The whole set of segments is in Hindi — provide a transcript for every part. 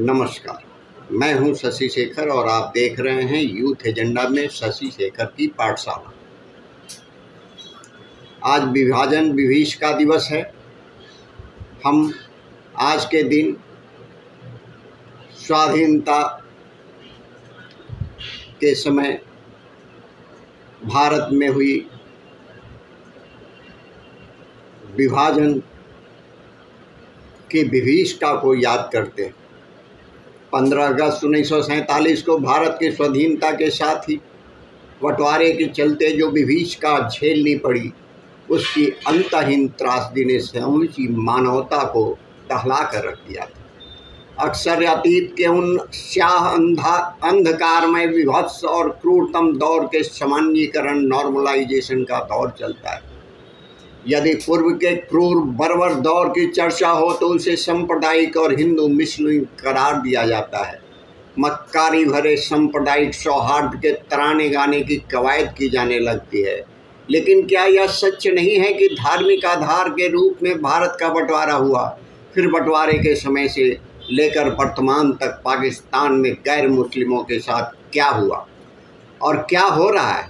नमस्कार, मैं हूं शशि शेखर और आप देख रहे हैं यूथ एजेंडा में शशि शेखर की पाठशाला। आज विभाजन विभीषिका दिवस है। हम आज के दिन स्वाधीनता के समय भारत में हुई विभाजन की विभीषिका को याद करते हैं। 15 अगस्त 1947 को भारत की स्वाधीनता के साथ ही बंटवारे के चलते जो विभीषिका झेलनी पड़ी, उसकी अंतहीन त्रासदी ने समूची मानवता को दहला कर रख दिया था। अक्सर अतीत के उन स्याह अंधकारमय विभत्स और क्रूरतम दौर के सामान्यीकरण नॉर्मलाइजेशन का दौर चलता है। यदि पूर्व के क्रूर बर्बर दौर की चर्चा हो तो उसे सांप्रदायिक और हिंदू मुस्लिम करार दिया जाता है। मक्कारी भरे सांप्रदायिक सौहार्द के तराने गाने की कवायद की जाने लगती है। लेकिन क्या यह सच नहीं है कि धार्मिक आधार के रूप में भारत का बंटवारा हुआ, फिर बंटवारे के समय से लेकर वर्तमान तक पाकिस्तान में गैर मुस्लिमों के साथ क्या हुआ और क्या हो रहा है?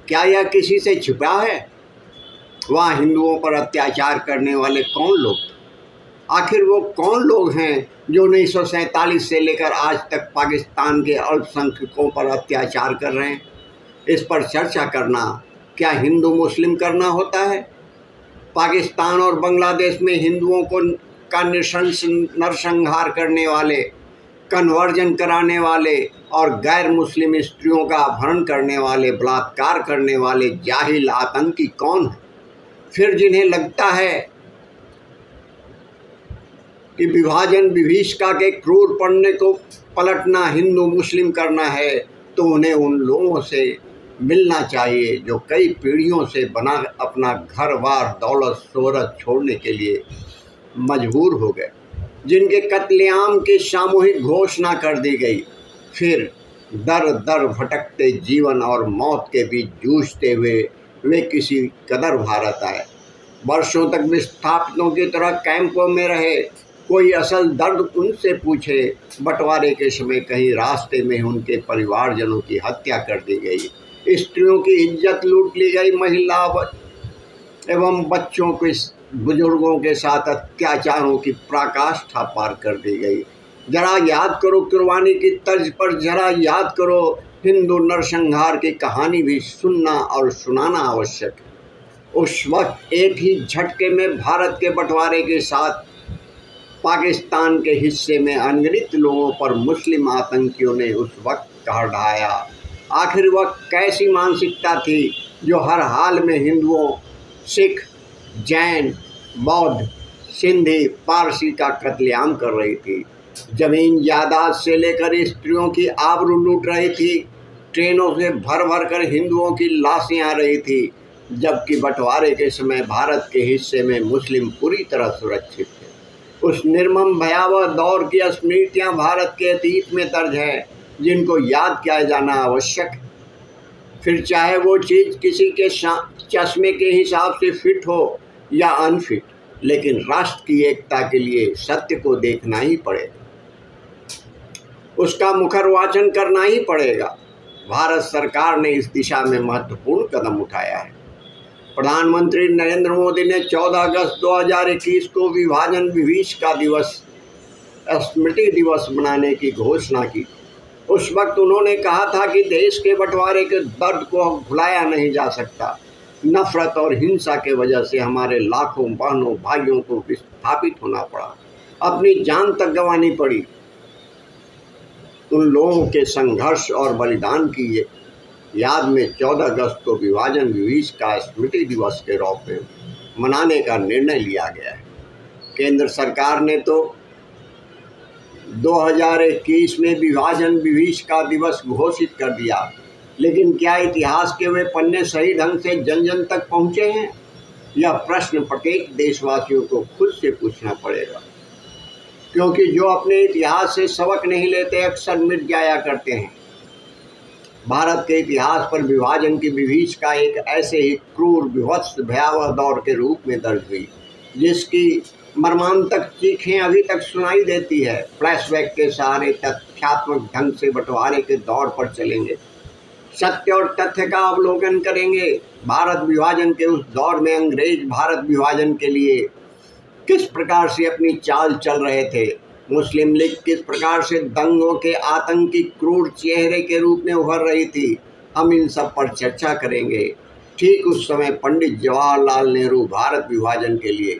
क्या यह किसी से छिपा है? वहाँ हिंदुओं पर अत्याचार करने वाले कौन लोग? आखिर वो कौन लोग हैं जो 1947 से लेकर आज तक पाकिस्तान के अल्पसंख्यकों पर अत्याचार कर रहे हैं? इस पर चर्चा करना क्या हिंदू मुस्लिम करना होता है? पाकिस्तान और बांग्लादेश में हिंदुओं को का नरसंहार करने वाले, कन्वर्जन कराने वाले और गैर मुस्लिम स्त्रियों का अपहरण करने वाले, बलात्कार करने वाले जाहिल आतंकी कौन है? फिर जिन्हें लगता है कि विभाजन विभीषिका के क्रूर पन्ने को पलटना हिंदू मुस्लिम करना है, तो उन्हें उन लोगों से मिलना चाहिए जो कई पीढ़ियों से बना अपना घर बार दौलत शोहरत छोड़ने के लिए मजबूर हो गए, जिनके कत्लेआम की सामूहिक घोषणा कर दी गई, फिर दर दर भटकते जीवन और मौत के बीच जूझते हुए वे किसी कदर भारत आए। वर्षों तक विस्थापितों की तरह कैंपों में रहे। कोई असल दर्द उनसे पूछे। बंटवारे के समय कहीं रास्ते में उनके परिवारजनों की हत्या कर दी गई, स्त्रियों की इज्जत लूट ली गई, महिला एवं बच्चों के बुजुर्गों के साथ अत्याचारों की पराकाष्ठा पार कर दी गई। जरा याद करो कुर्बानी की तर्ज पर, जरा याद करो हिंदू नरसंहार की कहानी भी सुनना और सुनाना आवश्यक है। उस वक्त एक ही झटके में भारत के बंटवारे के साथ पाकिस्तान के हिस्से में अनगिनत लोगों पर मुस्लिम आतंकियों ने उस वक्त कहर ढाया। आखिर वह कैसी मानसिकता थी जो हर हाल में हिंदुओं, सिख, जैन, बौद्ध, सिंधी, पारसी का कत्लेआम कर रही थी? जमीन जायदाद से लेकर स्त्रियों की आबरू लूट रही थी। ट्रेनों से भर भर कर हिंदुओं की लाशें आ रही थी, जबकि बंटवारे के समय भारत के हिस्से में मुस्लिम पूरी तरह सुरक्षित थे। उस निर्मम भयावह दौर की स्मृतियाँ भारत के अतीत में दर्ज है, जिनको याद किया जाना आवश्यक है। फिर चाहे वो चीज़ किसी के चश्मे के हिसाब से फिट हो या अनफिट, लेकिन राष्ट्र की एकता के लिए सत्य को देखना ही पड़ेगा, उसका मुखर वाचन करना ही पड़ेगा। भारत सरकार ने इस दिशा में महत्वपूर्ण कदम उठाया है। प्रधानमंत्री नरेंद्र मोदी ने 14 अगस्त 2021 को विभाजन विभीषिका दिवस स्मृति दिवस मनाने की घोषणा की। उस वक्त उन्होंने कहा था कि देश के बंटवारे के दर्द को भुलाया नहीं जा सकता। नफरत और हिंसा के वजह से हमारे लाखों बहनों भाइयों को विस्थापित होना पड़ा, अपनी जान तक गंवानी पड़ी। उन लोगों के संघर्ष और बलिदान की याद में 14 अगस्त को विभाजन विभीषिका स्मृति दिवस के रूप में मनाने का निर्णय लिया गया है। केंद्र सरकार ने तो 2021 में विभाजन विभीषिका दिवस घोषित कर दिया, लेकिन क्या इतिहास के वे पन्ने सही ढंग से जन जन तक पहुँचे हैं? यह प्रश्न प्रत्येक देशवासियों को खुद से पूछना पड़ेगा, क्योंकि जो अपने इतिहास से सबक नहीं लेते अक्सर मिट जाया करते हैं। भारत के इतिहास पर विभाजन की विभीषिका एक ऐसे ही क्रूर, विभत्स, भयावह दौर के रूप में दर्ज हुई, जिसकी मर्मांतक चीखें अभी तक सुनाई देती है। फ्लैशबैक के सहारे तथ्यात्मक ढंग से बंटवारे के दौर पर चलेंगे, सत्य और तथ्य का अवलोकन करेंगे। भारत विभाजन के उस दौर में अंग्रेज भारत विभाजन के लिए किस प्रकार से अपनी चाल चल रहे थे, मुस्लिम लीग किस प्रकार से दंगों के आतंकी क्रूर चेहरे के रूप में उभर रही थी, हम इन सब पर चर्चा करेंगे। ठीक उस समय पंडित जवाहरलाल नेहरू भारत विभाजन के लिए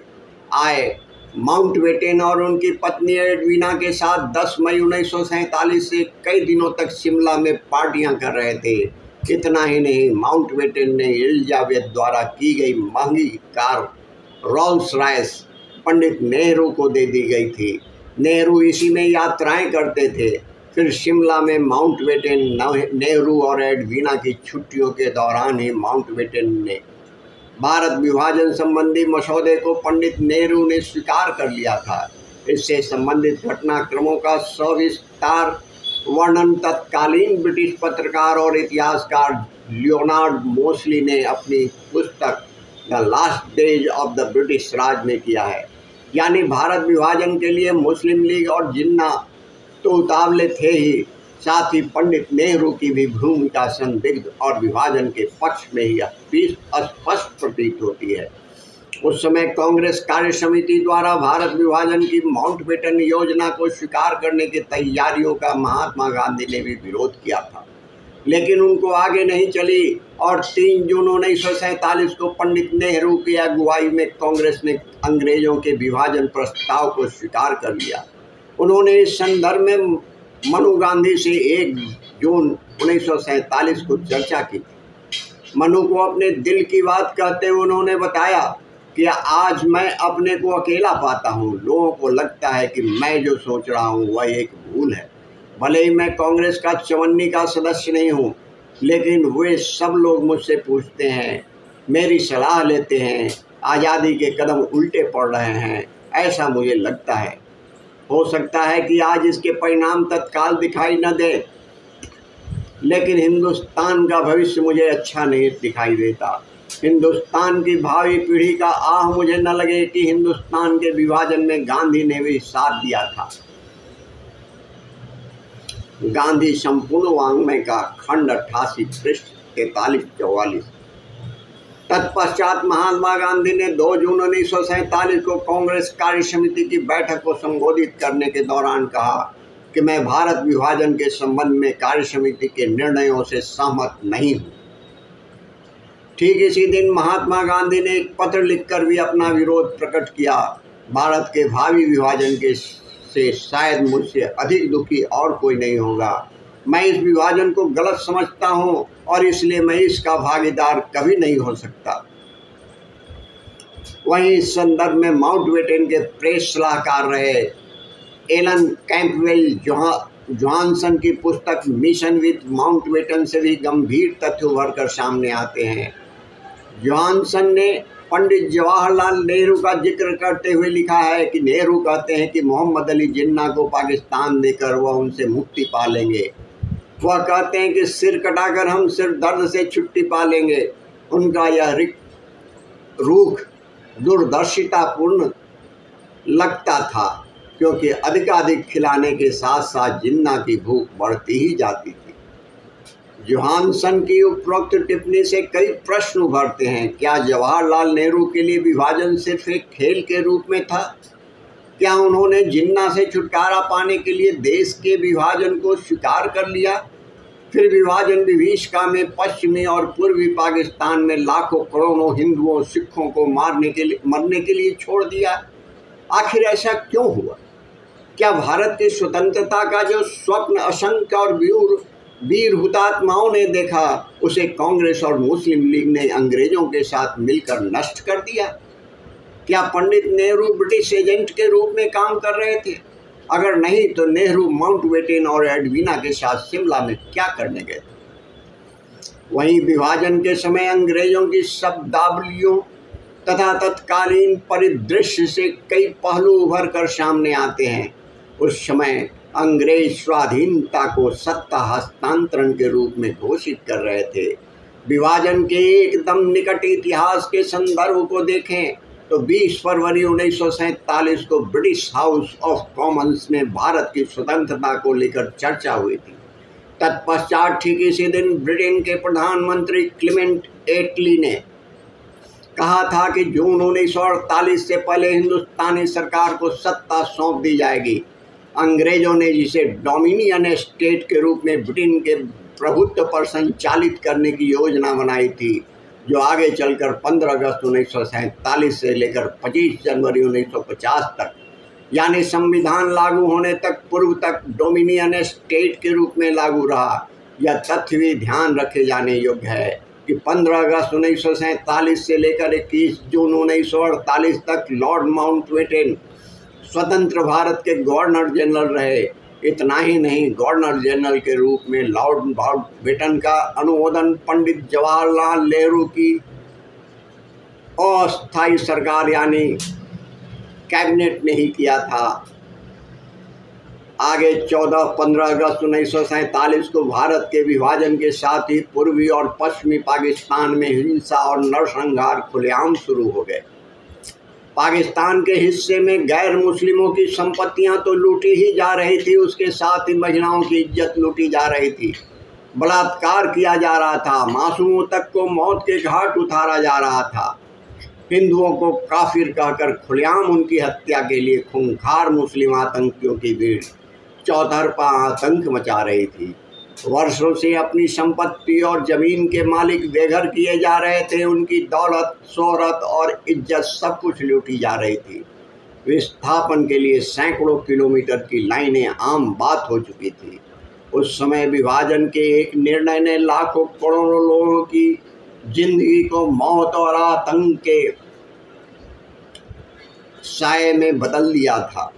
आए। माउंटबेटन और उनकी पत्नी एडवीना के साथ 10 मई 1947 से कई दिनों तक शिमला में पार्टियां कर रहे थे। इतना ही नहीं, माउंटबेटन ने एलिजाबेथ द्वारा की गई महंगी car Rolls Royce Pandit Nehru को दे दी गई थी। नेहरू इसी में यात्राएं करते थे। फिर शिमला में माउंटबेटन, नेहरू और एडवीना की छुट्टियों के दौरान ही माउंटबेटन ने भारत विभाजन संबंधी मसौदे को पंडित नेहरू ने स्वीकार कर लिया था। इससे संबंधित घटनाक्रमों का सविस्तार वर्णन तत्कालीन ब्रिटिश पत्रकार और इतिहासकार लियोनार्ड मोसली ने अपनी पुस्तक the last days of the British Raj में किया है। यानी भारत विभाजन के लिए मुस्लिम लीग और जिन्ना तो उतावले थे ही, साथ ही पंडित नेहरू की भी भूमिका संदिग्ध और विभाजन के पक्ष में ही स्पष्ट प्रतीत होती है। उस समय कांग्रेस कार्य समिति द्वारा भारत विभाजन की माउंटबेटन योजना को स्वीकार करने की तैयारियों का महात्मा गांधी ने भी विरोध किया था, लेकिन उनको आगे नहीं चली और 3 जून 1947 को पंडित नेहरू की अगुवाई में कांग्रेस ने अंग्रेजों के विभाजन प्रस्ताव को स्वीकार कर लिया। उन्होंने इस संदर्भ में मनु गांधी से 1 जून 1947 को चर्चा की। मनु को अपने दिल की बात कहते हुए उन्होंने बताया कि आज मैं अपने को अकेला पाता हूँ। लोगों को लगता है कि मैं जो सोच रहा हूँ वह एक भूल है। भले ही मैं कांग्रेस का चवन्नी का सदस्य नहीं हूँ, लेकिन वे सब लोग मुझसे पूछते हैं, मेरी सलाह लेते हैं, आज़ादी के कदम उल्टे पड़ रहे हैं, ऐसा मुझे लगता है। हो सकता है कि आज इसके परिणाम तत्काल दिखाई न दे, लेकिन हिंदुस्तान का भविष्य मुझे अच्छा नहीं दिखाई देता। हिंदुस्तान की भावी पीढ़ी का आह मुझे न लगे कि हिंदुस्तान के विभाजन में गांधी ने भी साथ दिया था। गांधी संपूर्ण वाङ्मय का खंड 88 पृष्ठ 43-44। तत्पश्चात महात्मा गांधी ने 2 जून 1947 को कांग्रेस कार्य समिति की बैठक को संबोधित करने के दौरान कहा कि मैं भारत विभाजन के संबंध में कार्य समिति के निर्णयों से सहमत नहीं हूँ। ठीक इसी दिन महात्मा गांधी ने एक पत्र लिखकर भी अपना विरोध प्रकट किया। भारत के भावी विभाजन के से शायद मुझसे अधिक दुखी और कोई नहीं होगा। मैं इस विभाजन को गलत समझता हूं और इसलिए मैं इसका भागीदार कभी नहीं हो सकता। वहीं इस संदर्भ में माउंटबेटन के प्रेस सलाहकार रहे एलन कैंपबेल जॉनसन की पुस्तक मिशन विथ माउंटबेटन से भी गंभीर तथ्य उभर कर सामने आते हैं। जॉनसन ने पंडित जवाहरलाल नेहरू का जिक्र करते हुए लिखा है कि नेहरू कहते हैं कि मोहम्मद अली जिन्ना को पाकिस्तान देकर वह उनसे मुक्ति पा लेंगे। वह कहते हैं कि सिर कटाकर हम सिर्फ दर्द से छुट्टी पा लेंगे। उनका यह रूख दूरदर्शितापूर्ण लगता था, क्योंकि अधिकाधिक खिलाने के साथ साथ जिन्ना की भूख बढ़ती ही जाती थी। जोहानसन की उपरोक्त टिप्पणी से कई प्रश्न उभरते हैं। क्या जवाहरलाल नेहरू के लिए विभाजन सिर्फ एक खेल के रूप में था? क्या उन्होंने जिन्ना से छुटकारा पाने के लिए देश के विभाजन को स्वीकार कर लिया, फिर विभाजन विभीषिका में पश्चिमी और पूर्वी पाकिस्तान में लाखों करोड़ों हिंदुओं सिखों को मरने के लिए छोड़ दिया? आखिर ऐसा क्यों हुआ? क्या भारत की स्वतंत्रता का जो स्वप्न असंख्य और वीर हुतात्माओं ने देखा, उसे कांग्रेस और मुस्लिम लीग ने अंग्रेजों के साथ मिलकर नष्ट कर दिया? क्या पंडित नेहरू ब्रिटिश एजेंट के रूप में काम कर रहे थे? अगर नहीं तो नेहरू माउंटबेटन और एडवीना के साथ शिमला में क्या करने गए? वहीं विभाजन के समय अंग्रेजों की शब्दावलियों तथा तत्कालीन परिदृश्य से कई पहलू उभर कर सामने आते हैं। उस समय अंग्रेज स्वाधीनता को सत्ता हस्तांतरण के रूप में घोषित कर रहे थे। विभाजन के एकदम निकट इतिहास के संदर्भ को देखें तो 20 फरवरी 1947 को ब्रिटिश हाउस ऑफ कॉमन्स में भारत की स्वतंत्रता को लेकर चर्चा हुई थी। तत्पश्चात ठीक इसी दिन ब्रिटेन के प्रधानमंत्री क्लेमेंट एटली ने कहा था कि जून 1948 से पहले हिंदुस्तानी सरकार को सत्ता सौंप दी जाएगी। अंग्रेजों ने जिसे डोमिनियन स्टेट के रूप में ब्रिटेन के प्रभुत्व पर संचालित करने की योजना बनाई थी, जो आगे चलकर 15 अगस्त 1947 से लेकर 25 जनवरी 1950 तक, यानी संविधान लागू होने तक पूर्व तक डोमिनियन स्टेट के रूप में लागू रहा। यह तथ्य भी ध्यान रखे जाने योग्य है कि 15 अगस्त 1947 से लेकर 21 जून 1948 तक लॉर्ड माउंटबेटन स्वतंत्र भारत के गवर्नर जनरल रहे। इतना ही नहीं, गवर्नर जनरल के रूप में लॉर्ड माउंटबेटन का अनुमोदन पंडित जवाहरलाल नेहरू की अस्थायी सरकार यानी कैबिनेट ने ही किया था। आगे 14-15 अगस्त 1947 को भारत के विभाजन के साथ ही पूर्वी और पश्चिमी पाकिस्तान में हिंसा और नरसंहार खुलेआम शुरू हो गए। पाकिस्तान के हिस्से में गैर मुस्लिमों की संपत्तियां तो लूटी ही जा रही थी, उसके साथ ही महिलाओं की इज्जत लूटी जा रही थी, बलात्कार किया जा रहा था, मासूमों तक को मौत के घाट उतारा जा रहा था। हिंदुओं को काफिर कहकर खुलेआम उनकी हत्या के लिए खूंखार मुस्लिम आतंकियों की भीड़ चौतरफा आतंक मचा रही थी। वर्षों से अपनी संपत्ति और जमीन के मालिक बेघर किए जा रहे थे, उनकी दौलत, शोहरत और इज्जत सब कुछ लूटी जा रही थी। विस्थापन के लिए सैकड़ों किलोमीटर की लाइनें आम बात हो चुकी थी। उस समय विभाजन के एक निर्णय ने लाखों करोड़ों लोगों की जिंदगी को मौत और आतंक के साए में बदल दिया था।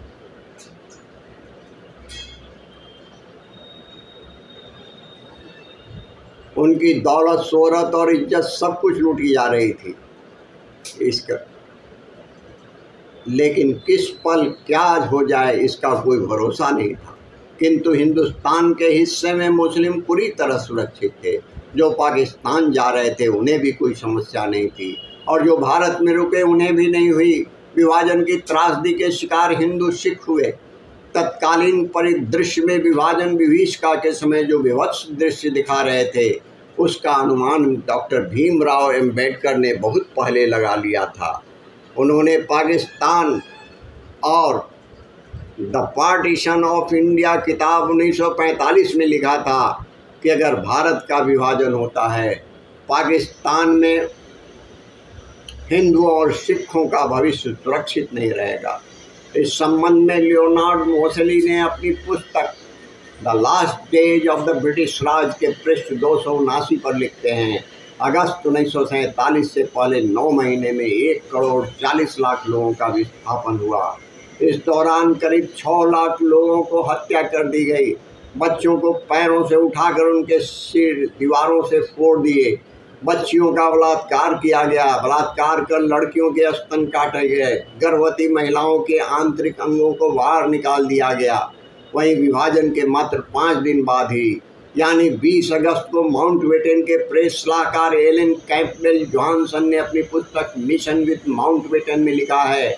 उनकी दौलत, शोहरत और इज्जत सब कुछ लूटी जा रही थी। इसका लेकिन किस पल क्या हो जाए इसका कोई भरोसा नहीं था। किंतु हिंदुस्तान के हिस्से में मुस्लिम पूरी तरह सुरक्षित थे। जो पाकिस्तान जा रहे थे उन्हें भी कोई समस्या नहीं थी, और जो भारत में रुके उन्हें भी नहीं हुई। विभाजन की त्रासदी के शिकार हिंदू सिख हुए। तत्कालीन परिदृश्य में विभाजन विभीषिका के समय जो विभत्स दृश्य दिखा रहे थे, उसका अनुमान डॉक्टर भीमराव अंबेडकर ने बहुत पहले लगा लिया था। उन्होंने पाकिस्तान और द पार्टीशन ऑफ इंडिया किताब 1945 में लिखा था कि अगर भारत का विभाजन होता है, पाकिस्तान में हिंदुओं और सिखों का भविष्य सुरक्षित नहीं रहेगा। इस संबंध में लियोनार्ड मोसली ने अपनी पुस्तक the last days of the British Raj के पृष्ठ 279 पर लिखते हैं, अगस्त 1947 से पहले 9 महीने में 1,40,00,000 लोगों का विस्थापन हुआ। इस दौरान करीब 6 लाख लोगों को हत्या कर दी गई। बच्चों को पैरों से उठाकर उनके सिर दीवारों से फोड़ दिए। बच्चियों का बलात्कार किया गया। बलात्कार कर लड़कियों के स्तन काटे गए। गर्भवती महिलाओं के आंतरिक अंगों को बाहर निकाल दिया गया। वहीं विभाजन के मात्र 5 दिन बाद ही यानी 20 अगस्त को माउंटबेटन के प्रेस सलाहकार एलन कैंपबेल जॉनसन ने अपनी पुस्तक मिशन विद माउंटबेटन में लिखा है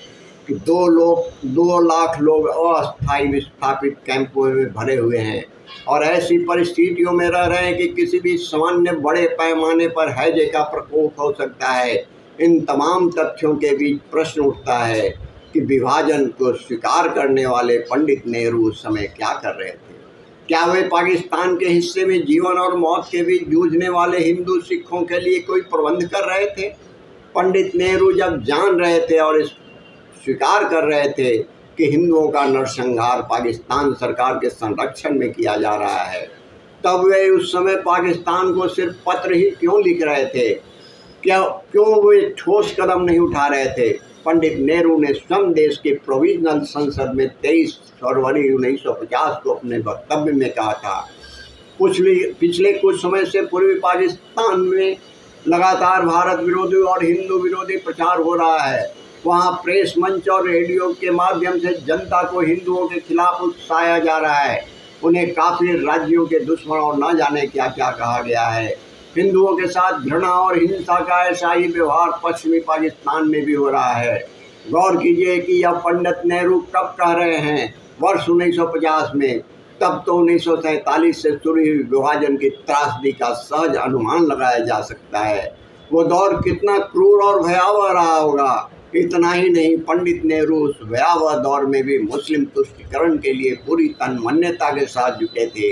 कि 2 लाख लोग अस्थायी विस्थापित कैंपों में भरे हुए हैं और ऐसी परिस्थितियों में रह रहे हैं कि किसी भी सामान्य बड़े पैमाने पर हैजे का प्रकोप हो सकता है। इन तमाम तथ्यों के बीच प्रश्न उठता है कि विभाजन को स्वीकार करने वाले पंडित नेहरू उस समय क्या कर रहे थे? क्या वे पाकिस्तान के हिस्से में जीवन और मौत के बीच जूझने वाले हिंदू सिखों के लिए कोई प्रबंध कर रहे थे? पंडित नेहरू जब जान रहे थे और स्वीकार कर रहे थे कि हिंदुओं का नरसंहार पाकिस्तान सरकार के संरक्षण में किया जा रहा है, तब वे उस समय पाकिस्तान को सिर्फ पत्र ही क्यों लिख रहे थे? क्यों वे ठोस कदम नहीं उठा रहे थे? पंडित नेहरू ने स्वयं देश के प्रोविजनल संसद में 23 फरवरी 1950 को अपने वक्तव्य में कहा था, पिछले कुछ समय से पूर्वी पाकिस्तान में लगातार भारत विरोधी और हिंदू विरोधी प्रचार हो रहा है। वहाँ प्रेस मंच और रेडियो के माध्यम से जनता को हिंदुओं के खिलाफ उकसाया जा रहा है। उन्हें काफिर, राज्यों के दुश्मन और न जाने क्या क्या कहा गया है। हिंदुओं के साथ घृणा और हिंसा का ऐसा ही व्यवहार पश्चिमी पाकिस्तान में भी हो रहा है। गौर कीजिए कि यह पंडित नेहरू कब कह रहे हैं, वर्ष 1950 में। तब तो 1947 से शुरू हुई विभाजन की त्रासदी का सहज अनुमान लगाया जा सकता है। वो दौर कितना क्रूर और भयावह रहा होगा। इतना ही नहीं, पंडित नेहरू उस भयावह दौर में भी मुस्लिम तुष्टीकरण के लिए पूरी तन्मन्यता के साथ जुटे थे।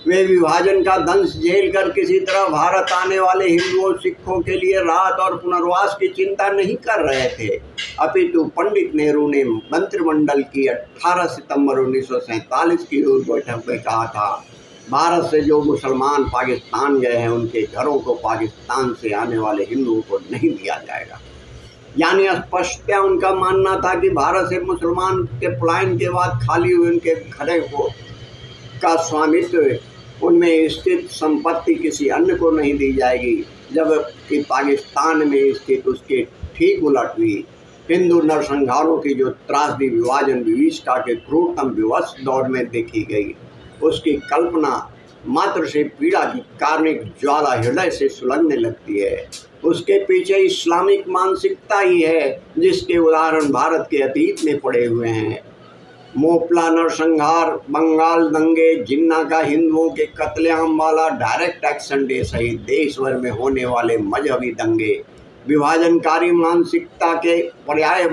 वे विभाजन का दंश झेल कर किसी तरह भारत आने वाले हिंदुओं सिखों के लिए राहत और पुनर्वास की चिंता नहीं कर रहे थे, अपितु पंडित नेहरू ने मंत्रिमंडल की 18 सितंबर 1947 की हुई बैठक में कहा था, भारत से जो मुसलमान पाकिस्तान गए हैं उनके घरों को पाकिस्तान से आने वाले हिंदुओं को नहीं दिया जाएगा। यानी स्पष्टतः उनका मानना था कि भारत से मुसलमान के पलायन के बाद खाली हुए उनके घरों को का स्वामित्व, उनमें स्थित संपत्ति किसी अन्य को नहीं दी जाएगी, जबकि पाकिस्तान में स्थित उसके ठीक उलट हुई। हिंदू नरसंहारों की जो त्रासदी विभाजन विभीषिका के क्रूरतम विवश दौर में देखी गई, उसकी कल्पना मात्र से पीड़ा की कार्मिक ज्वाला हृदय से सुलगने लगती है। उसके पीछे इस्लामिक मानसिकता ही है, जिसके उदाहरण भारत के अतीत में पड़े हुए हैं। मोपला नरसंहार, बंगाल दंगे, जिन्ना का हिंदुओं के कत्लेआम वाला डायरेक्ट एक्शन डे सहित देश भर में होने वाले मजहबी दंगे विभाजनकारी मानसिकता के पर्याय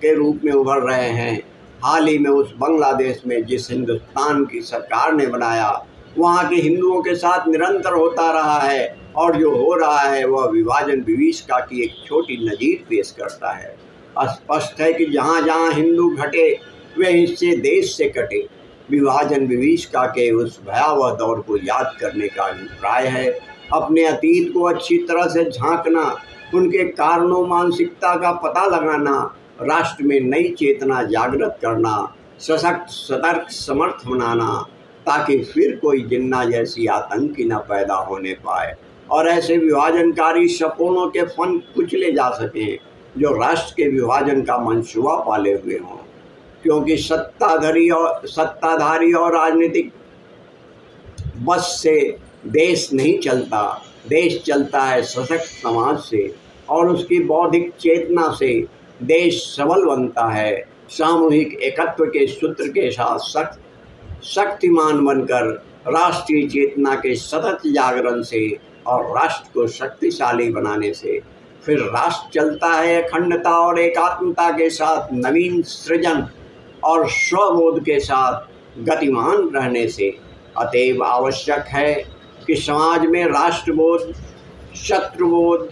के रूप में उभर रहे हैं। हाल ही में उस बांग्लादेश में जिस हिंदुस्तान की सरकार ने बनाया, वहाँ के हिंदुओं के साथ निरंतर होता रहा है, और जो हो रहा है वह विभाजन विभीषिका की एक छोटी नज़ीर पेश करता है। स्पष्ट है कि जहाँ जहाँ हिंदू घटे वे हिस्से देश से कटे। विभाजन विभीषिका के उस भयावह दौर को याद करने का अभिप्राय है अपने अतीत को अच्छी तरह से झांकना, उनके कारणों मानसिकता का पता लगाना, राष्ट्र में नई चेतना जागृत करना, सशक्त सतर्क समर्थ बनाना, ताकि फिर कोई जिन्ना जैसी आतंकी न पैदा होने पाए और ऐसे विभाजनकारी शपोनों के फन कुचले जा सकें जो राष्ट्र के विभाजन का मंसूबा पाले हुए हों। क्योंकि सत्ताधारी और राजनीतिक बस से देश नहीं चलता, देश चलता है सशक्त समाज से, और उसकी बौद्धिक चेतना से देश सबल बनता है। सामूहिक एकत्व के सूत्र के साथ शक्तिमान बनकर राष्ट्रीय चेतना के सतत जागरण से और राष्ट्र को शक्तिशाली बनाने से फिर राष्ट्र चलता है अखंडता और एकात्मता के साथ, नवीन सृजन और स्वबोध के साथ गतिमान रहने से। अतएव आवश्यक है कि समाज में राष्ट्रबोध, शत्रुबोध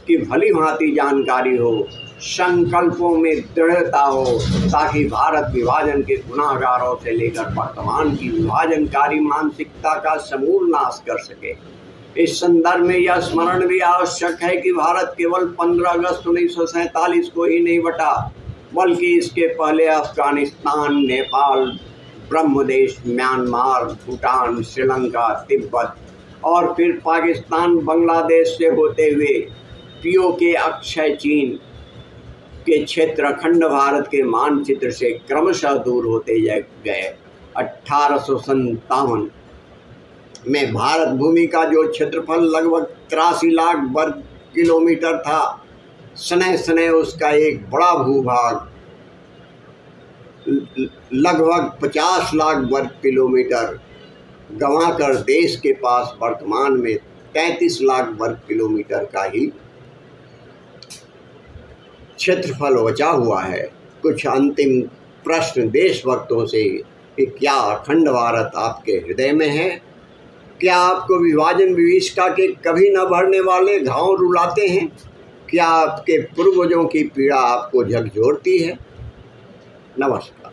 की भली भांति जानकारी हो, संकल्पों में दृढ़ता हो, ताकि भारत विभाजन के गुनाहगारों से लेकर वर्तमान की विभाजनकारी मानसिकता का समूल नाश कर सके। इस संदर्भ में यह स्मरण भी आवश्यक है कि भारत केवल 15 अगस्त 1947 को ही नहीं बटा, बल्कि इसके पहले अफगानिस्तान, नेपाल, ब्रह्मदेश, म्यांमार, भूटान, श्रीलंका, तिब्बत और फिर पाकिस्तान, बांग्लादेश से होते हुए पीओके अक्षय चीन के क्षेत्र अखंड भारत के मानचित्र से क्रमशः दूर होते गए। 1857 में भारत भूमि का जो क्षेत्रफल लगभग 83 लाख वर्ग किलोमीटर था, स्नेह स्नेह उसका एक बड़ा भूभाग लगभग 50 लाख वर्ग किलोमीटर गंवाकर देश के पास वर्तमान में 33 लाख वर्ग किलोमीटर का ही क्षेत्रफल बचा हुआ है। कुछ अंतिम प्रश्न देशभक्तों से कि क्या अखंड भारत आपके हृदय में है? क्या आपको विभाजन विभीषिका के कभी न भरने वाले घाव रुलाते हैं? क्या आपके पूर्वजों की पीड़ा आपको झकझोरती है? नमस्कार।